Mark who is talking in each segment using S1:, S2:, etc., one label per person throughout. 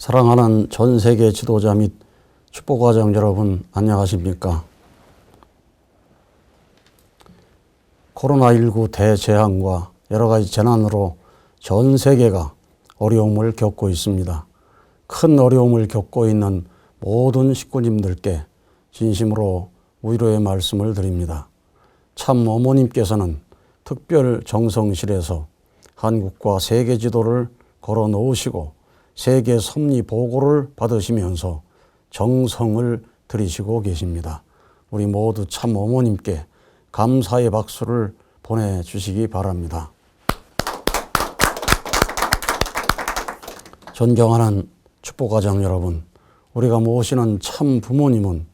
S1: 사랑하는 전 세계 지도자 및 축복가정 여러분, 안녕하십니까? 코로나19 대재앙과 여러 가지 재난으로 전 세계가 어려움을 겪고 있습니다. 큰 어려움을 겪고 있는 모든 식구님들께 진심으로 위로의 말씀을 드립니다. 참 어머님께서는 특별 정성실에서 한국과 세계 지도를 걸어 놓으시고 세계 섭리 보고를 받으시면서 정성을 들이시고 계십니다. 우리 모두 참 어머님께 감사의 박수를 보내주시기 바랍니다. 존경하는 축복가정 여러분, 우리가 모시는 참 부모님은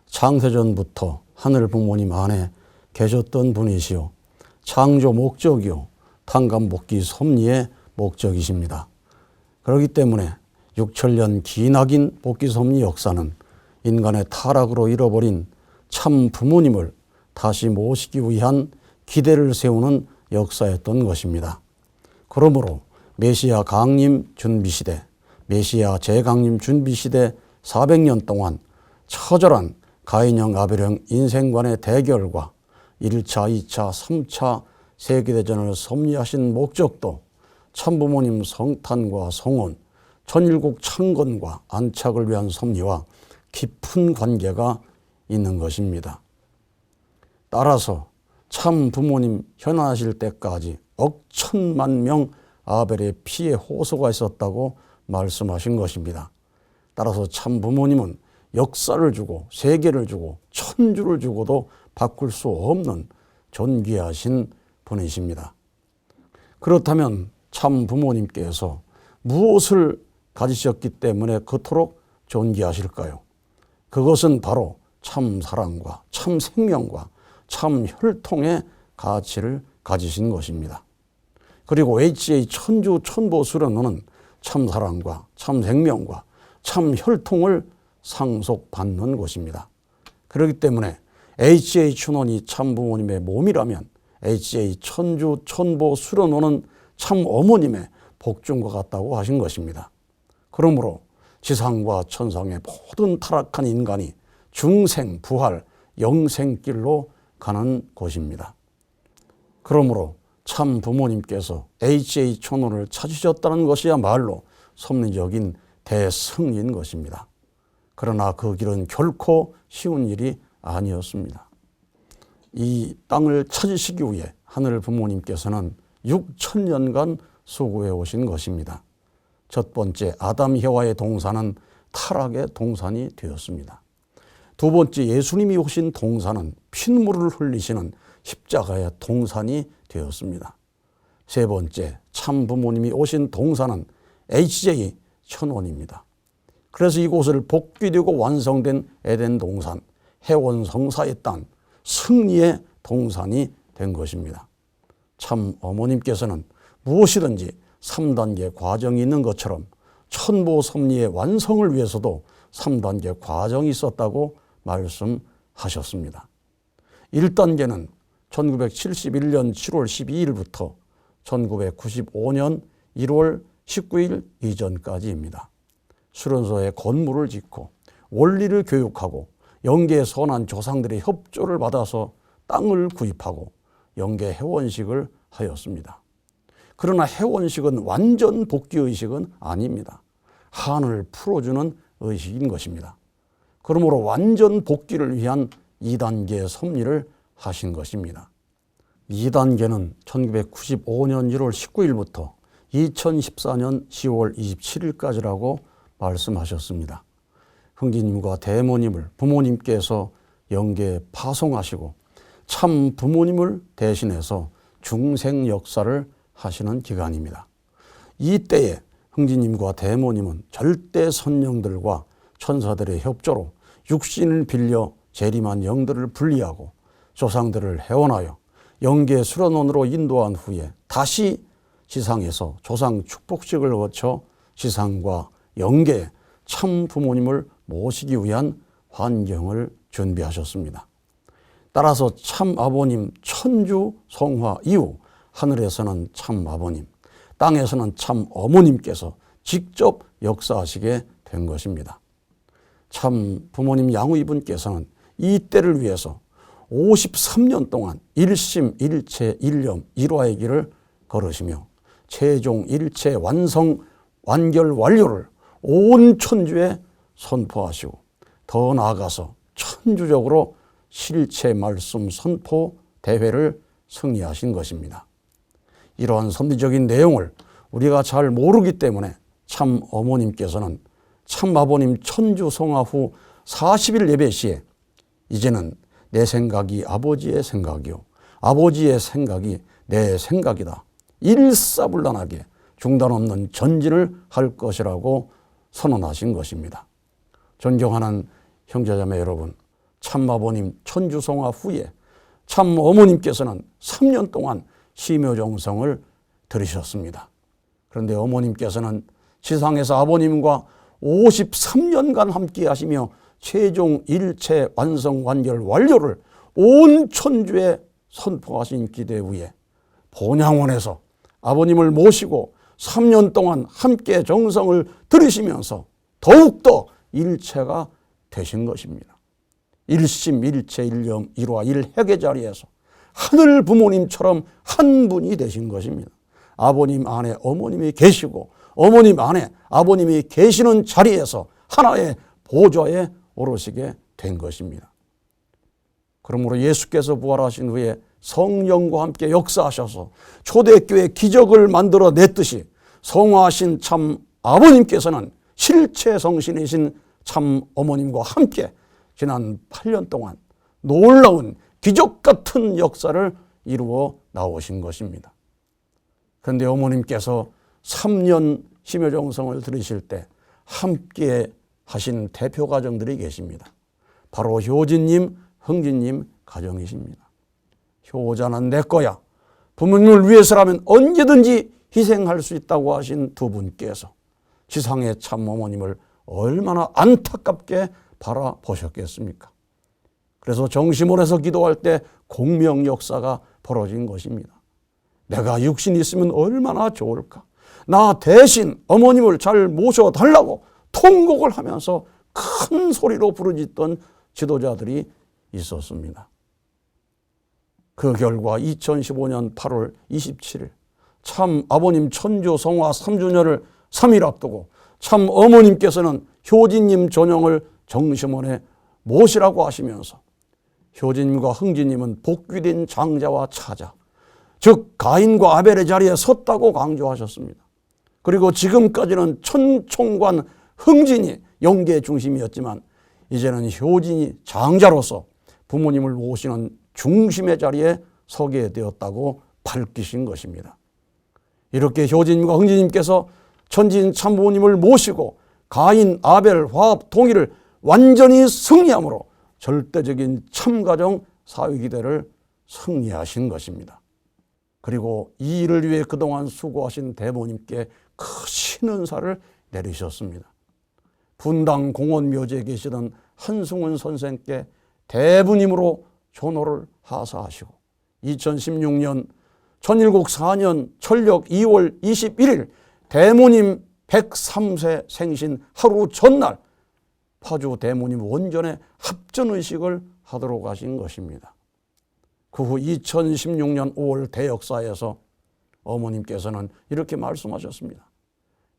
S1: 창세전부터 하늘 부모님 안에 계셨던 분이시요 창조 목적이요 탄감복귀 섭리의 목적이십니다. 그렇기 때문에 6천년 기나긴 복귀 섭리 역사는 인간의 타락으로 잃어버린 참 부모님을 다시 모시기 위한 기대를 세우는 역사였던 것입니다. 그러므로 메시아 강림 준비시대, 메시아 재강림 준비시대 400년 동안 처절한 가인형 아벨형 인생관의 대결과 1차, 2차, 3차 세계대전을 섭리하신 목적도 참부모님 성탄과 성혼, 천일국 창건과 안착을 위한 섭리와 깊은 관계가 있는 것입니다. 따라서 참 부모님 현안하실 때까지 억천만 명 아벨의 피의 호소가 있었다고 말씀하신 것입니다. 따라서 참 부모님은 역사를 주고 세계를 주고 천주를 주고도 바꿀 수 없는 존귀하신 분이십니다. 그렇다면 참 부모님께서 무엇을 가지셨기 때문에 그토록 존귀하실까요? 그것은 바로 참 사랑과 참 생명과 참 혈통의 가치를 가지신 것입니다. 그리고 HA 천주 천보 수련원은 참 사랑과 참 생명과 참 혈통을 상속받는 곳입니다. 그렇기 때문에 HA 춘원이 참 부모님의 몸이라면 HA 천주 천보 수련원은 참 어머님의 복중과 같다고 하신 것입니다. 그러므로 지상과 천상의 모든 타락한 인간이 중생, 부활, 영생길로 가는 곳입니다. 그러므로 참 부모님께서 HA 천원을 찾으셨다는 것이야말로 섭리적인 대승인 것입니다. 그러나 그 길은 결코 쉬운 일이 아니었습니다. 이 땅을 찾으시기 위해 하늘 부모님께서는 6천년간 수고해 오신 것입니다. 첫 번째 아담 해와의 동산은 타락의 동산이 되었습니다. 두 번째 예수님이 오신 동산은 핏물을 흘리시는 십자가의 동산이 되었습니다. 세 번째 참 부모님이 오신 동산은 HJ 천원입니다. 그래서 이곳을 복귀되고 완성된 에덴 동산, 해원 성사의 땅, 승리의 동산이 된 것입니다. 참 어머님께서는 무엇이든지 3단계 과정이 있는 것처럼 천보 섭리의 완성을 위해서도 3단계 과정이 있었다고 말씀하셨습니다. 1단계는 1971년 7월 12일부터 1995년 1월 19일 이전까지입니다. 수련소에 건물을 짓고 원리를 교육하고 영계의 선한 조상들의 협조를 받아서 땅을 구입하고 영계 회원식을 하였습니다. 그러나 회원식은 완전 복귀 의식은 아닙니다. 한을 풀어주는 의식인 것입니다. 그러므로 완전 복귀를 위한 2단계 섭리를 하신 것입니다. 2단계는 1995년 1월 19일부터 2014년 10월 27일까지라고 말씀하셨습니다. 흥기님과 대모님을 부모님께서 영계에 파송하시고 참 부모님을 대신해서 중생 역사를 하시는 기간입니다. 이때에 흥지님과 대모님은 절대 선령들과 천사들의 협조로 육신을 빌려 재림한 영들을 분리하고 조상들을 해원하여 영계 수련원으로 인도한 후에 다시 지상에서 조상 축복식을 거쳐 지상과 영계에 참 부모님을 모시기 위한 환경을 준비하셨습니다. 따라서 참 아버님 천주 성화 이후 하늘에서는 참 아버님, 땅에서는 참 어머님께서 직접 역사하시게 된 것입니다. 참 부모님 양의분께서는 이 때를 위해서 53년 동안 일심 일체 일념 일화의 길을 걸으시며 최종 일체 완성 완결 완료를 온 천주에 선포하시고 더 나아가서 천주적으로 실체 말씀 선포 대회를 승리하신 것입니다. 이러한 섭리적인 내용을 우리가 잘 모르기 때문에 참 어머님께서는 참 아버님 천주 성화 후 40일 예배 시에 이제는 내 생각이 아버지의 생각이요 아버지의 생각이 내 생각이다. 일사불란하게 중단 없는 전진을 할 것이라고 선언하신 것입니다. 존경하는 형제자매 여러분, 참 아버님 천주 성화 후에 참 어머님께서는 3년 동안 심요정성을 들으셨습니다. 그런데 어머님께서는 지상에서 아버님과 53년간 함께 하시며 최종 일체 완성 완결 완료를 온 천주에 선포하신 기대 후에 본향원에서 아버님을 모시고 3년 동안 함께 정성을 들으시면서 더욱더 일체가 되신 것입니다. 일심 일체 일념 일화 일핵의 자리에서 하늘 부모님처럼 한 분이 되신 것입니다. 아버님 안에 어머님이 계시고 어머님 안에 아버님이 계시는 자리에서 하나의 보좌에 오르시게 된 것입니다. 그러므로 예수께서 부활하신 후에 성령과 함께 역사하셔서 초대교회 기적을 만들어냈듯이 성화하신 참 아버님께서는 실체 성신이신 참 어머님과 함께 지난 8년 동안 놀라운 기적 같은 역사를 이루어 나오신 것입니다. 그런데 어머님께서 3년 심요정성을 들으실 때 함께 하신 대표 가정들이 계십니다. 바로 효진님, 흥진님 가정이십니다. 효자는 내 거야. 부모님을 위해서라면 언제든지 희생할 수 있다고 하신 두 분께서 지상의 참 어머님을 얼마나 안타깝게 바라보셨겠습니까? 그래서 정심원에서 기도할 때 공명 역사가 벌어진 것입니다. 내가 육신이 있으면 얼마나 좋을까? 나 대신 어머님을 잘 모셔달라고 통곡을 하면서 큰 소리로 부르짖던 지도자들이 있었습니다. 그 결과 2015년 8월 27일 참 아버님 천주 성화 3주년을 3일 앞두고 참 어머님께서는 효진님 전용을 정심원에 모시라고 하시면서 효진님과 흥진님은 복귀된 장자와 차자, 즉 가인과 아벨의 자리에 섰다고 강조하셨습니다. 그리고 지금까지는 천총관 흥진이 영계 중심이었지만 이제는 효진이 장자로서 부모님을 모시는 중심의 자리에 서게 되었다고 밝히신 것입니다. 이렇게 효진님과 흥진님께서 천지인 참부모님을 모시고 가인, 아벨, 화합, 통일을 완전히 승리함으로 절대적인 참가정 사회기대를 승리하신 것입니다. 그리고 이 일을 위해 그동안 수고하신 대모님께 크신 은사를 내리셨습니다. 분당 공원묘지에 계시던 한승훈 선생께 대부님으로 존호를 하사하시고 2016년 천일국 4년 철력 2월 21일 대모님 103세 생신 하루 전날 파주 대모님 원전에 합전의식을 하도록 하신 것입니다. 그 후 2016년 5월 대역사에서 어머님께서는 이렇게 말씀하셨습니다.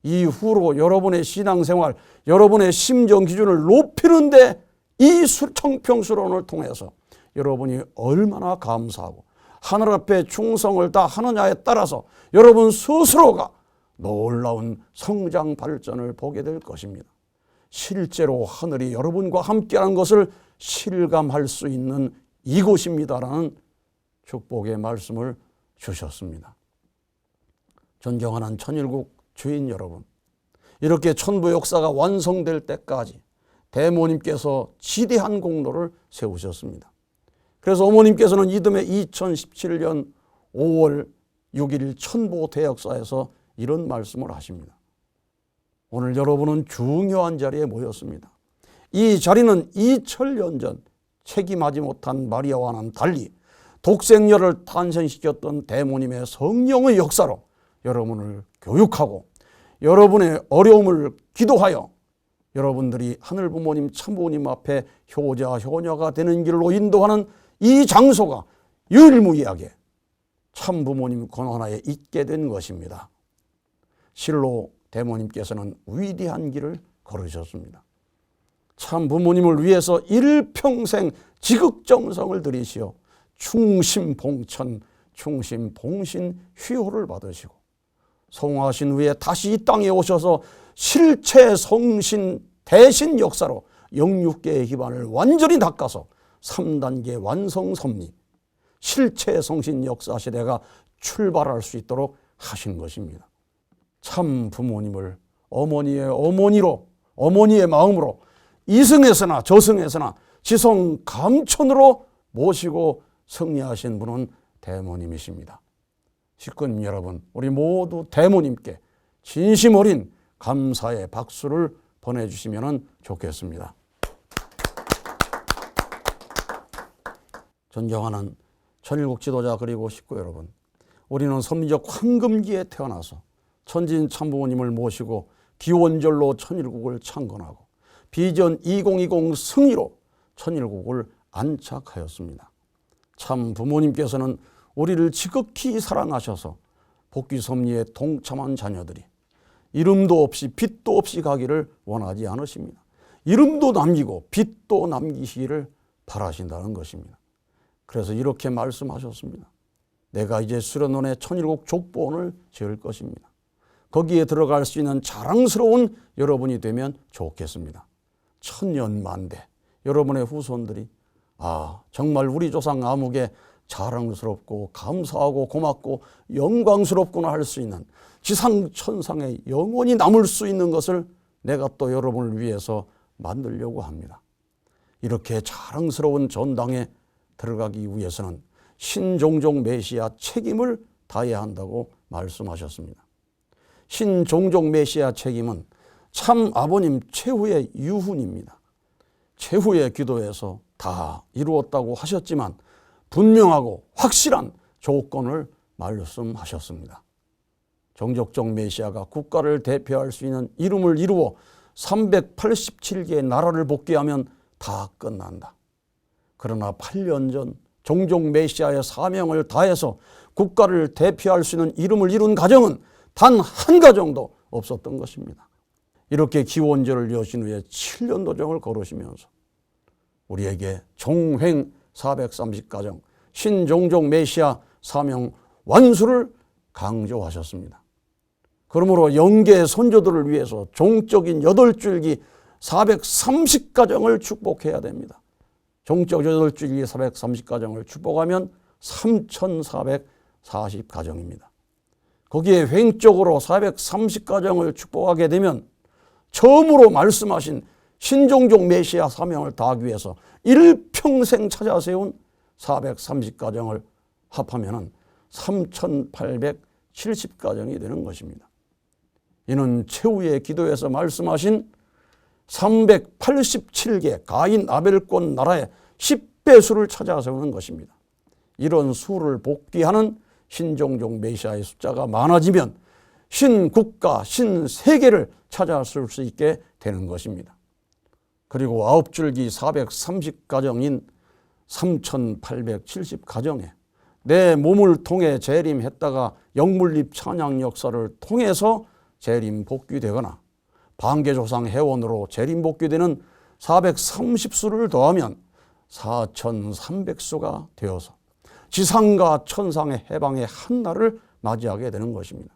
S1: 이후로 여러분의 신앙생활, 여러분의 심정 기준을 높이는데 이 청평수론을 통해서 여러분이 얼마나 감사하고 하늘 앞에 충성을 다하느냐에 따라서 여러분 스스로가 놀라운 성장 발전을 보게 될 것입니다. 실제로 하늘이 여러분과 함께하는 것을 실감할 수 있는 이곳입니다라는 축복의 말씀을 주셨습니다. 존경하는 천일국 주인 여러분, 이렇게 천부 역사가 완성될 때까지 대모님께서 지대한 공로를 세우셨습니다. 그래서 어머님께서는 이듬해 2017년 5월 6일 천보 대역사에서 이런 말씀을 하십니다. 오늘 여러분은 중요한 자리에 모였습니다. 이 자리는 2000년 전 책임하지 못한 마리아와는 달리 독생녀를 탄생시켰던 대모님의 성령의 역사로 여러분을 교육하고 여러분의 어려움을 기도하여 여러분들이 하늘 부모님, 참 부모님 앞에 효자, 효녀가 되는 길로 인도하는 이 장소가 유일무이하게 참 부모님 권한하에 있게 된 것입니다. 실로 대모님께서는 위대한 길을 걸으셨습니다. 참 부모님을 위해서 일평생 지극정성을 들이시어 충심봉천, 충심봉신 휘호를 받으시고 성화하신 후에 다시 이 땅에 오셔서 실체 성신 대신 역사로 영육계의 기반을 완전히 닦아서 3단계 완성 섭리, 실체 성신 역사 시대가 출발할 수 있도록 하신 것입니다. 참 부모님을 어머니의 어머니로, 어머니의 마음으로 이승에서나 저승에서나 지성 감천으로 모시고 승리하신 분은 대모님이십니다. 식구님 여러분, 우리 모두 대모님께 진심 어린 감사의 박수를 보내주시면 좋겠습니다. 존경하는 천일국 지도자 그리고 식구 여러분, 우리는 섭리적 황금기에 태어나서 천진 참부모님을 모시고 기원절로 천일국을 창건하고 비전 2020 승리로 천일국을 안착하였습니다. 참 부모님께서는 우리를 지극히 사랑하셔서 복귀 섭리에 동참한 자녀들이 이름도 없이 빚도 없이 가기를 원하지 않으십니다. 이름도 남기고 빚도 남기시기를 바라신다는 것입니다. 그래서 이렇게 말씀하셨습니다. 내가 이제 수련원에 천일국 족보원을 지을 것입니다. 거기에 들어갈 수 있는 자랑스러운 여러분이 되면 좋겠습니다. 천년만대 여러분의 후손들이 정말 우리 조상 아무개 자랑스럽고 감사하고 고맙고 영광스럽구나 할 수 있는 지상천상에 영원히 남을 수 있는 것을 내가 또 여러분을 위해서 만들려고 합니다. 이렇게 자랑스러운 전당에 들어가기 위해서는 신종종 메시아 책임을 다해야 한다고 말씀하셨습니다. 신종종 메시아 책임은 참 아버님 최후의 유훈입니다. 최후의 기도에서 다 이루었다고 하셨지만 분명하고 확실한 조건을 말씀하셨습니다. 정족종 메시아가 국가를 대표할 수 있는 이름을 이루어 387개의 나라를 복귀하면 다 끝난다. 그러나 8년 전 종종 메시아의 사명을 다해서 국가를 대표할 수 있는 이름을 이룬 가정은 단 한 가정도 없었던 것입니다. 이렇게 기원절을 여신 후에 7년 도정을 걸으시면서 우리에게 종횡 430가정 신종종 메시아 사명 완수를 강조하셨습니다. 그러므로 영계 선조들을 위해서 종적인 8줄기 430가정을 축복해야 됩니다. 종적 8줄기 430가정을 축복하면 3440가정입니다. 거기에 횡적으로 430가정을 축복하게 되면 처음으로 말씀하신 신종종 메시아 사명을 다하기 위해서 일평생 찾아 세운 430가정을 합하면 3870가정이 되는 것입니다. 이는 최후의 기도에서 말씀하신 387개 가인 아벨권 나라의 10배 수를 찾아 세우는 것입니다. 이런 수를 복귀하는 신종종 메시아의 숫자가 많아지면 신국가, 신세계를 찾아설 수 있게 되는 것입니다. 그리고 9줄기 430가정인 3870가정에 내 몸을 통해 재림했다가 영물립 찬양 역사를 통해서 재림 복귀되거나 반개조상 회원으로 재림 복귀되는 430수를 더하면 4300수가 되어서 지상과 천상의 해방의 한날을 맞이하게 되는 것입니다.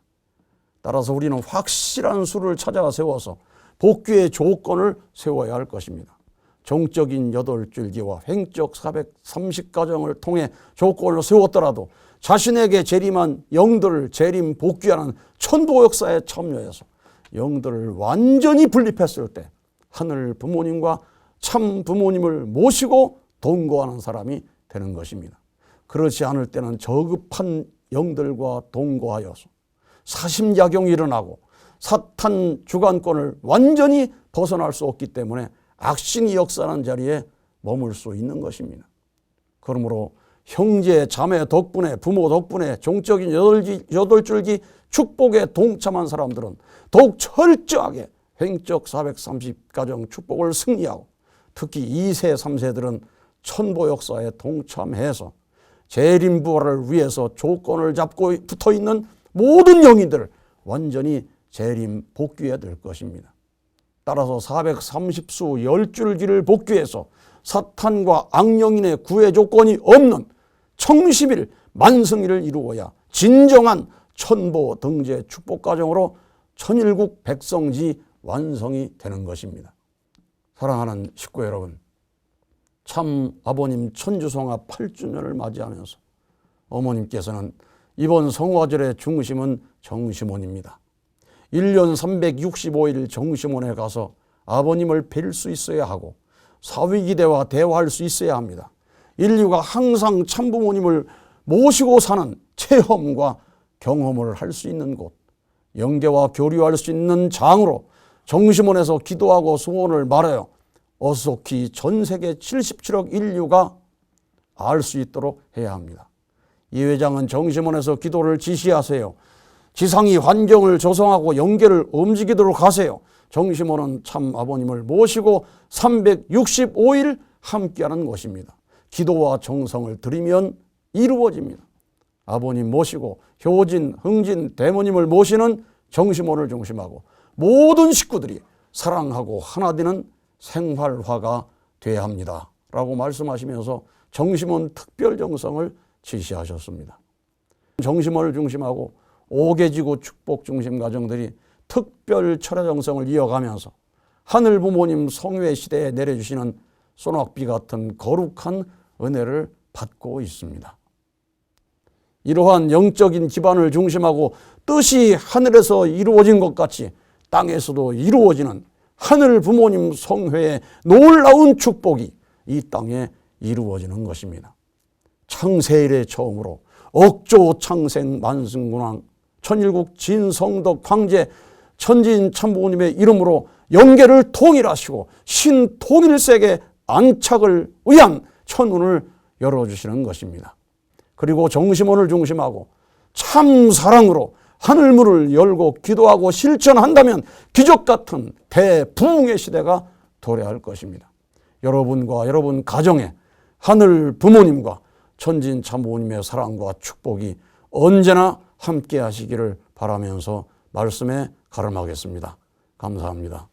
S1: 따라서 우리는 확실한 수를 찾아 세워서 복귀의 조건을 세워야 할 것입니다. 정적인 8줄기와 횡적 430가정을 통해 조건을 세웠더라도 자신에게 재림한 영들을 재림 복귀하는 천도 역사에 참여해서 영들을 완전히 분립했을 때 하늘 부모님과 참 부모님을 모시고 동거하는 사람이 되는 것입니다. 그렇지 않을 때는 저급한 영들과 동거하여서 사심야경이 일어나고 사탄 주관권을 완전히 벗어날 수 없기 때문에 악신이 역사하는 자리에 머물 수 있는 것입니다. 그러므로 형제 자매 덕분에 부모 덕분에 종적인 8줄기 축복에 동참한 사람들은 더욱 철저하게 횡적 430가정 축복을 승리하고 특히 2세, 3세들은 천보 역사에 동참해서 재림부활을 위해서 조건을 잡고 붙어있는 모든 영인들을 완전히 재림 복귀해야 될 것입니다. 따라서 430수 10줄기를 복귀해서 사탄과 악령인의 구애 조건이 없는 청심일 만승일을 이루어야 진정한 천보 등재 축복 가정으로 천일국 백성지 완성이 되는 것입니다. 사랑하는 식구 여러분, 참 아버님 천주성화 8주년을 맞이하면서 어머님께서는 이번 성화절의 중심은 정심원입니다. 1년 365일 정심원에 가서 아버님을 뵐 수 있어야 하고 사위기대와 대화할 수 있어야 합니다. 인류가 항상 참부모님을 모시고 사는 체험과 경험을 할 수 있는 곳, 영계와 교류할 수 있는 장으로 정심원에서 기도하고 소원을 말하여 어속히 전 세계 77억 인류가 알 수 있도록 해야 합니다. 이 회장은 정심원에서 기도를 지시하세요. 지상이 환경을 조성하고 영계를 움직이도록 하세요. 정심원은 참 아버님을 모시고 365일 함께하는 곳입니다. 기도와 정성을 드리면 이루어집니다. 아버님 모시고 효진, 흥진, 대모님을 모시는 정심원을 중심하고 모든 식구들이 사랑하고 하나 되는 생활화가 돼야 합니다. 라고 말씀하시면서 정심원 특별정성을 지시하셨습니다. 정심원을 중심하고 5개지구 축복 중심 가정들이 특별 철야정성을 이어가면서 하늘 부모님 성회 시대에 내려주시는 소낙비 같은 거룩한 은혜를 받고 있습니다. 이러한 영적인 기반을 중심하고 뜻이 하늘에서 이루어진 것 같이 땅에서도 이루어지는 하늘 부모님 성회의 놀라운 축복이 이 땅에 이루어지는 것입니다. 창세 이래 처음으로 억조 창생 만승군왕 천일국 진성덕 황제 천진 참부모님의 이름으로 영계를 통일하시고 신통일세계 안착을 위한 천운을 열어주시는 것입니다. 그리고 정심원을 중심하고 참 사랑으로 하늘문을 열고 기도하고 실천한다면 기적 같은 대부흥의 시대가 도래할 것입니다. 여러분과 여러분 가정에 하늘 부모님과 천진 참부모님의 사랑과 축복이 언제나 함께 하시기를 바라면서 말씀에 가름하겠습니다. 감사합니다.